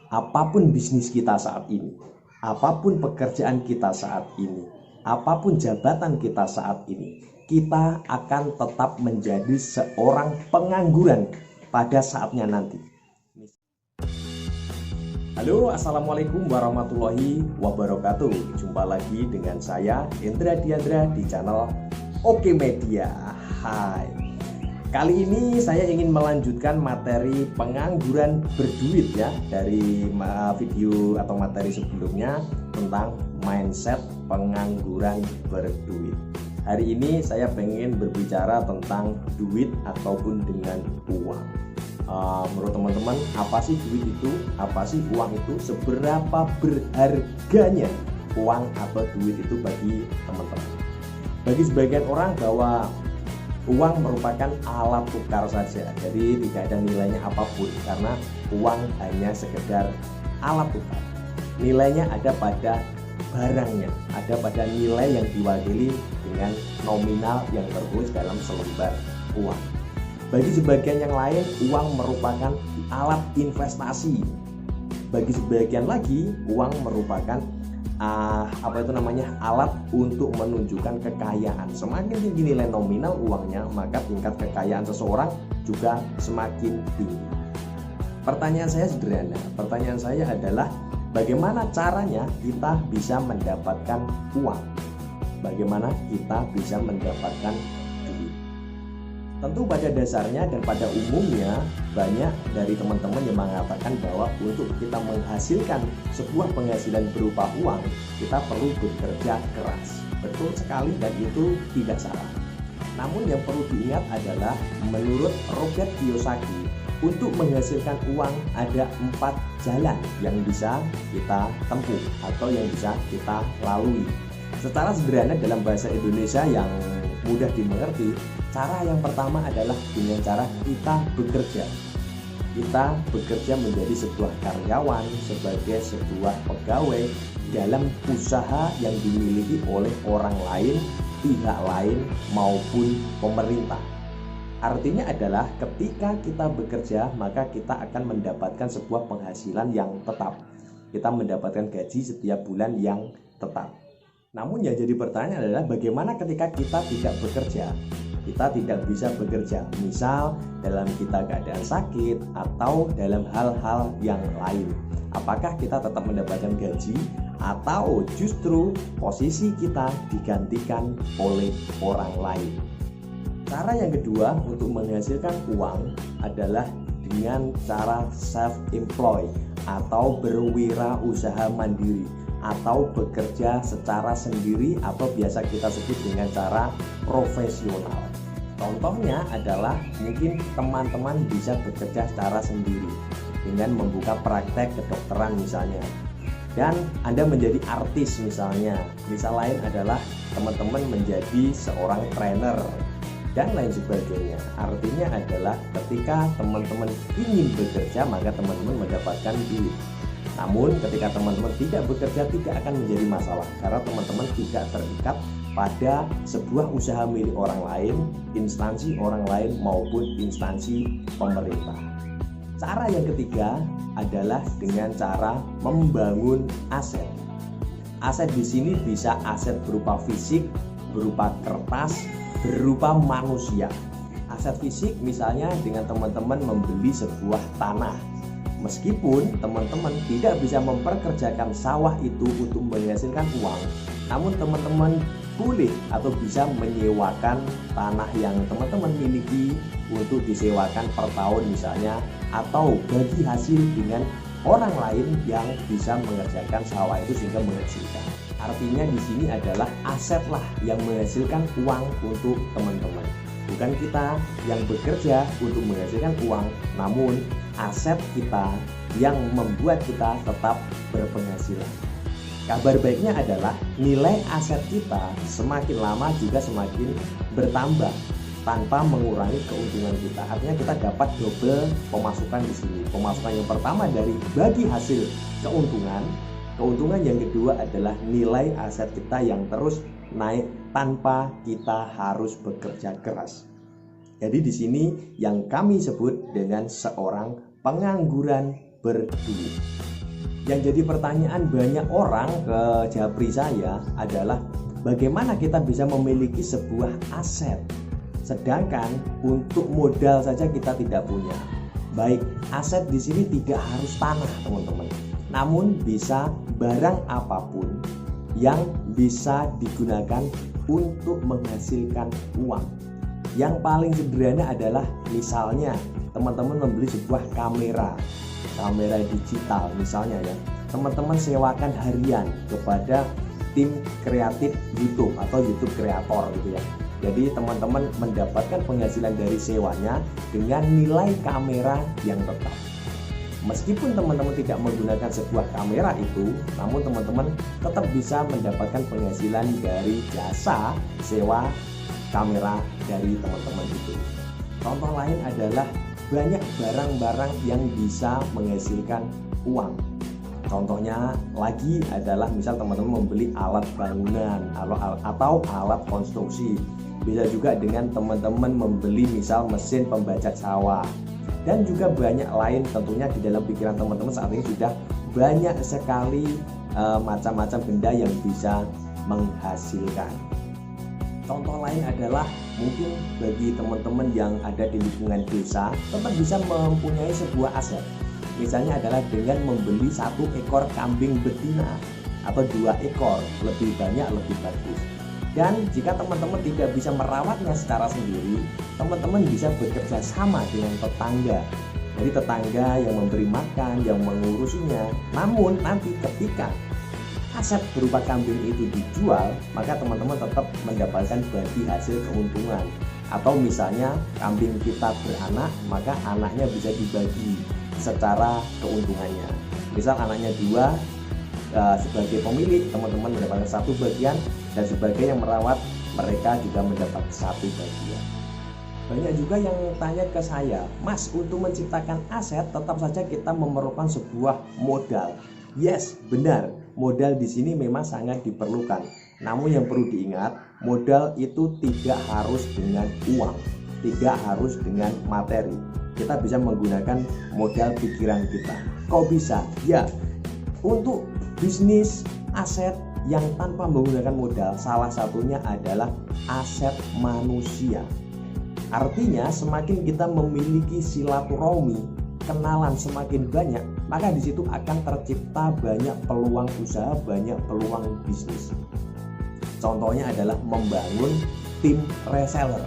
apapun bisnis kita saat ini, apapun pekerjaan kita saat ini, apapun jabatan kita saat ini, kita akan tetap menjadi seorang pengangguran pada saatnya nanti. Halo, assalamualaikum warahmatullahi wabarakatuh. Jumpa lagi dengan saya Hendra Diandra di channel Oke Media. Hai. Kali ini saya ingin melanjutkan materi pengangguran berduit ya, dari video atau materi sebelumnya tentang mindset pengangguran berduit. Hari ini saya pengen berbicara tentang duit ataupun dengan uang. Menurut teman-teman, apa sih duit itu? Apa sih uang itu? Seberapa berharganya uang atau duit itu bagi teman-teman? Bagi sebagian orang bahwa uang merupakan alat tukar saja, jadi tidak ada nilainya apapun karena uang hanya sekedar alat tukar. Nilainya ada pada barangnya, ada pada nilai yang diwakili dengan nominal yang tertulis dalam selembar uang. Bagi sebagian yang lain, uang merupakan alat investasi. Bagi sebagian lagi, uang merupakan alat untuk menunjukkan kekayaan. Semakin tinggi nilai nominal uangnya, maka tingkat kekayaan seseorang juga semakin tinggi. Pertanyaan saya sederhana. Pertanyaan saya adalah, bagaimana caranya kita bisa mendapatkan uang? Bagaimana kita bisa mendapatkan duit? Tentu pada dasarnya dan pada umumnya banyak dari teman-teman yang mengatakan bahwa untuk kita menghasilkan sebuah penghasilan berupa uang, kita perlu bekerja keras. Betul sekali dan itu tidak salah. Namun yang perlu diingat adalah menurut Robert Kiyosaki, untuk menghasilkan uang ada 4 jalan yang bisa kita tempuh atau yang bisa kita lalui. Secara sederhana dalam bahasa Indonesia yang mudah dimengerti, cara yang pertama adalah dengan cara kita bekerja. Kita bekerja menjadi sebuah karyawan, sebagai sebuah pegawai dalam usaha yang dimiliki oleh orang lain, pihak lain maupun pemerintah. Artinya adalah ketika kita bekerja, maka kita akan mendapatkan sebuah penghasilan yang tetap. Kita mendapatkan gaji setiap bulan yang tetap. Namun yang jadi pertanyaan adalah bagaimana ketika kita tidak bekerja? Kita tidak bisa bekerja, misal dalam kita keadaan sakit atau dalam hal-hal yang lain. Apakah kita tetap mendapatkan gaji atau justru posisi kita digantikan oleh orang lain? Cara yang kedua untuk menghasilkan uang adalah dengan cara self-employ atau berwirausaha mandiri atau bekerja secara sendiri atau biasa kita sebut dengan cara profesional. Contohnya adalah mungkin teman-teman bisa bekerja secara sendiri dengan membuka praktek kedokteran misalnya, dan Anda menjadi artis misalnya. Misal lain adalah teman-teman menjadi seorang trainer dan lain sebagainya. Artinya adalah ketika teman-teman ingin bekerja, maka teman-teman mendapatkan duit. Namun ketika teman-teman tidak bekerja, tidak akan menjadi masalah karena teman-teman tidak terikat pada sebuah usaha milik orang lain, instansi orang lain maupun instansi pemerintah. Cara yang ketiga adalah dengan cara membangun aset. Aset di sini bisa aset berupa fisik, berupa kertas, berupa manusia. Aset fisik misalnya dengan teman-teman membeli sebuah tanah. Meskipun teman-teman tidak bisa memperkerjakan sawah itu untuk menghasilkan uang, namun teman-teman boleh atau bisa menyewakan tanah yang teman-teman miliki untuk disewakan per tahun misalnya, atau bagi hasil dengan orang lain yang bisa mengerjakan sawah itu sehingga menghasilkan. Artinya di sini adalah aset lah yang menghasilkan uang untuk teman-teman. Bukan kita yang bekerja untuk menghasilkan uang, namun aset kita yang membuat kita tetap berpenghasilan. Kabar baiknya adalah nilai aset kita semakin lama juga semakin bertambah tanpa mengurangi keuntungan kita. Artinya kita dapat double pemasukan di sini. Pemasukan yang pertama dari bagi hasil keuntungan. Keuntungan yang kedua adalah nilai aset kita yang terus naik tanpa kita harus bekerja keras. Jadi di sini yang kami sebut dengan seorang pengangguran berduit. Yang jadi pertanyaan banyak orang ke japri saya adalah bagaimana kita bisa memiliki sebuah aset sedangkan untuk modal saja kita tidak punya. Baik, aset di sini tidak harus tanah, teman-teman. Namun bisa barang apapun yang bisa digunakan untuk menghasilkan uang. Yang paling sederhana adalah misalnya teman-teman membeli sebuah kamera digital misalnya ya. Teman-teman sewakan harian kepada tim kreatif YouTube atau YouTube kreator gitu ya. Jadi teman-teman mendapatkan penghasilan dari sewanya dengan nilai kamera yang tetap. Meskipun teman-teman tidak menggunakan sebuah kamera itu, namun teman-teman tetap bisa mendapatkan penghasilan dari jasa sewa kamera dari teman-teman itu. Contoh lain adalah banyak barang-barang yang bisa menghasilkan uang. Contohnya lagi adalah misal teman-teman membeli alat bangunan atau alat konstruksi. Bisa juga dengan teman-teman membeli misal mesin pembajak sawah. Dan juga banyak lain tentunya di dalam pikiran teman-teman saat ini sudah banyak sekali macam-macam benda yang bisa menghasilkan. Contoh lain adalah mungkin bagi teman-teman yang ada di lingkungan desa tetap bisa mempunyai sebuah aset. Misalnya adalah dengan membeli 1 ekor kambing betina atau 2 ekor, lebih banyak lebih bagus. Dan jika teman-teman tidak bisa merawatnya secara sendiri, teman-teman bisa bekerja sama dengan tetangga. Jadi tetangga yang memberi makan, yang mengurusinya. Namun nanti ketika aset berupa kambing itu dijual, maka teman-teman tetap mendapatkan bagi hasil keuntungan. Atau misalnya kambing kita beranak, maka anaknya bisa dibagi secara keuntungannya. Misal anaknya 2, sebagai pemilik teman-teman mendapatkan 1 bagian, dan sebagai yang merawat mereka juga mendapat 1 bagian. Banyak juga yang tanya ke saya, Mas, untuk menciptakan aset tetap saja kita memerlukan sebuah modal. Yes, benar, modal di sini memang sangat diperlukan. Namun yang perlu diingat, modal itu tidak harus dengan uang, tidak harus dengan materi. Kita bisa menggunakan modal pikiran kita. Kok bisa? Ya, untuk bisnis aset yang tanpa menggunakan modal, salah satunya adalah aset manusia. Artinya semakin kita memiliki silaturahmi, kenalan semakin banyak, maka di situ akan tercipta banyak peluang usaha, banyak peluang bisnis. Contohnya adalah membangun tim reseller.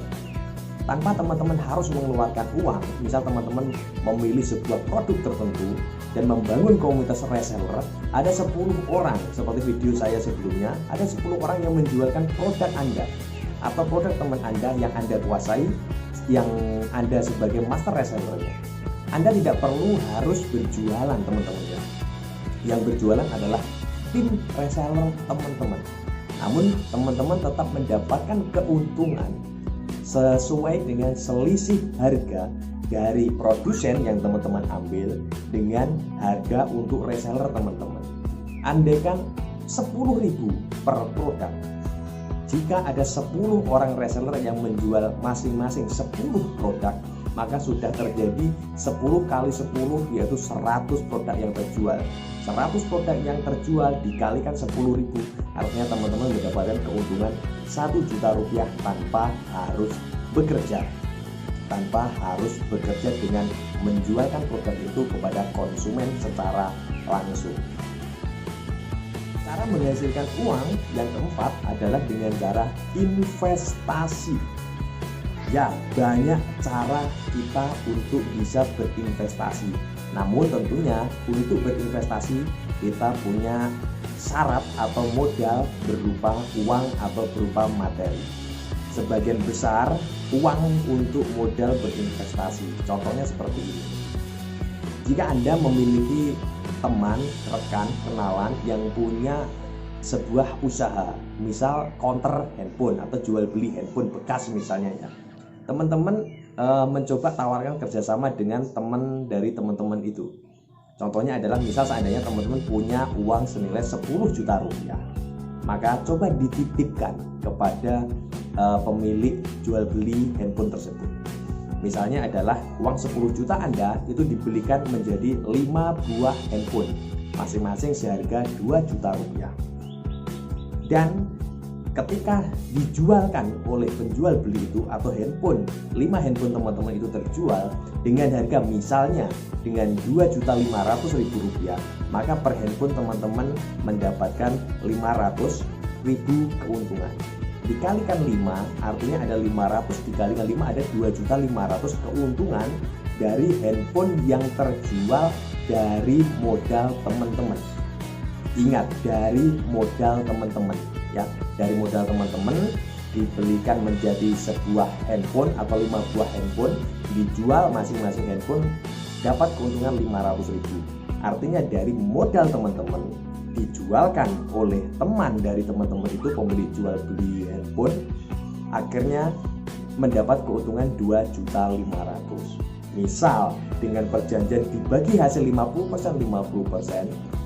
Tanpa teman-teman harus mengeluarkan uang, misal teman-teman memilih sebuah produk tertentu dan membangun komunitas reseller, ada 10 orang, seperti video saya sebelumnya, ada 10 orang yang menjualkan produk Anda atau produk teman Anda yang Anda kuasai, yang Anda sebagai master resellernya. Anda tidak perlu harus berjualan, teman-teman ya. Yang berjualan adalah tim reseller teman-teman. Namun teman-teman tetap mendapatkan keuntungan sesuai dengan selisih harga dari produsen yang teman-teman ambil dengan harga untuk reseller teman-teman. Andaikan 10.000 per produk, jika ada 10 orang reseller yang menjual masing-masing 10 produk, maka sudah terjadi 10 kali 10 yaitu 100 produk yang terjual. 100 produk yang terjual dikalikan 10.000, artinya teman-teman mendapatkan keuntungan 1 juta rupiah tanpa harus bekerja, dengan menjualkan produk itu kepada konsumen secara langsung. Cara menghasilkan uang yang keempat adalah dengan cara investasi. Ya, banyak cara kita untuk bisa berinvestasi. Namun tentunya untuk berinvestasi kita punya syarat atau modal berupa uang atau berupa materi. Sebagian besar uang untuk modal berinvestasi. Contohnya seperti ini. Jika Anda memiliki teman, rekan, kenalan yang punya sebuah usaha, misal counter handphone atau jual beli handphone bekas misalnya ya. Teman-teman mencoba tawarkan kerjasama dengan teman dari teman-teman itu. Contohnya adalah misal seandainya teman-teman punya uang senilai 10 juta rupiah, maka coba dititipkan kepada pemilik jual beli handphone tersebut. Misalnya adalah uang 10 juta Anda itu dibelikan menjadi 5 buah handphone. masing-masing seharga 2 juta rupiah. Dan ketika dijualkan oleh penjual beli itu atau handphone, 5 handphone teman-teman itu terjual dengan harga misalnya dengan 2.500.000 rupiah, maka per handphone teman-teman mendapatkan 500.000 keuntungan. Dikalikan 5 artinya ada 500 dikalikan 5 ada 2.500.000 keuntungan dari handphone yang terjual dari modal teman-teman. Ingat, dari modal teman-teman ya, dari modal teman-teman dibelikan menjadi sebuah handphone atau 5 buah handphone, dijual masing-masing handphone dapat keuntungan 500.000. Artinya dari modal teman-teman dijualkan oleh teman dari teman-teman itu, pembeli jual beli handphone, akhirnya mendapat keuntungan 2.500.000. Misal dengan perjanjian dibagi hasil 50%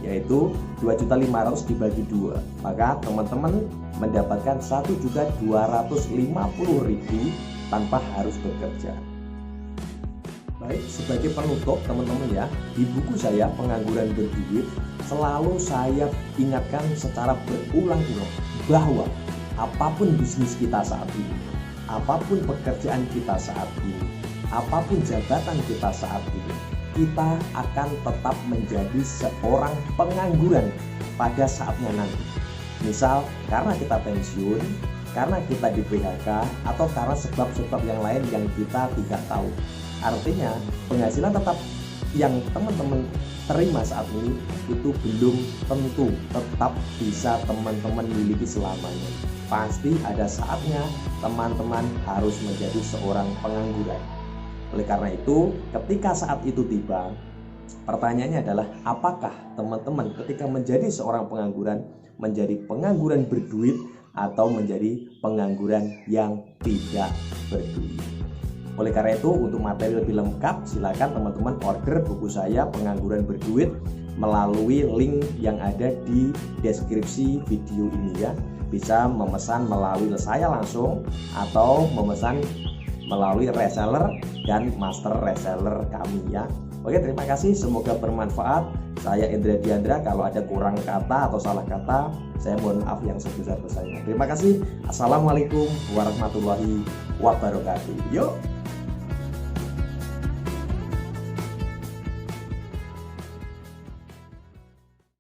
yaitu 2.500.000 dibagi 2, maka teman-teman mendapatkan 1.250.000 tanpa harus bekerja. Baik, sebagai penutup teman-teman ya, di buku saya Pengangguran Berduit selalu saya ingatkan secara berulang-ulang bahwa apapun bisnis kita saat ini, apapun pekerjaan kita saat ini, apapun jabatan kita saat ini, kita akan tetap menjadi seorang pengangguran pada saatnya nanti. Misal karena kita pensiun, karena kita di PHK, atau karena sebab-sebab yang lain yang kita tidak tahu. Artinya penghasilan tetap yang teman-teman terima saat ini itu belum tentu tetap bisa teman-teman miliki selamanya. Pasti ada saatnya teman-teman harus menjadi seorang pengangguran. Oleh karena itu, ketika saat itu tiba, pertanyaannya adalah apakah teman-teman ketika menjadi seorang pengangguran menjadi pengangguran berduit atau menjadi pengangguran yang tidak berduit. Oleh karena itu, untuk materi lebih lengkap silakan teman-teman order buku saya Pengangguran Berduit melalui link yang ada di deskripsi video ini ya. Bisa memesan melalui saya langsung atau memesan melalui reseller dan master reseller kami ya. Oke, terima kasih, semoga bermanfaat. Saya Indra Diandra, kalau ada kurang kata atau salah kata saya mohon maaf yang sebesar-besarnya. Terima kasih. Assalamualaikum warahmatullahi wabarakatuh. Yuk.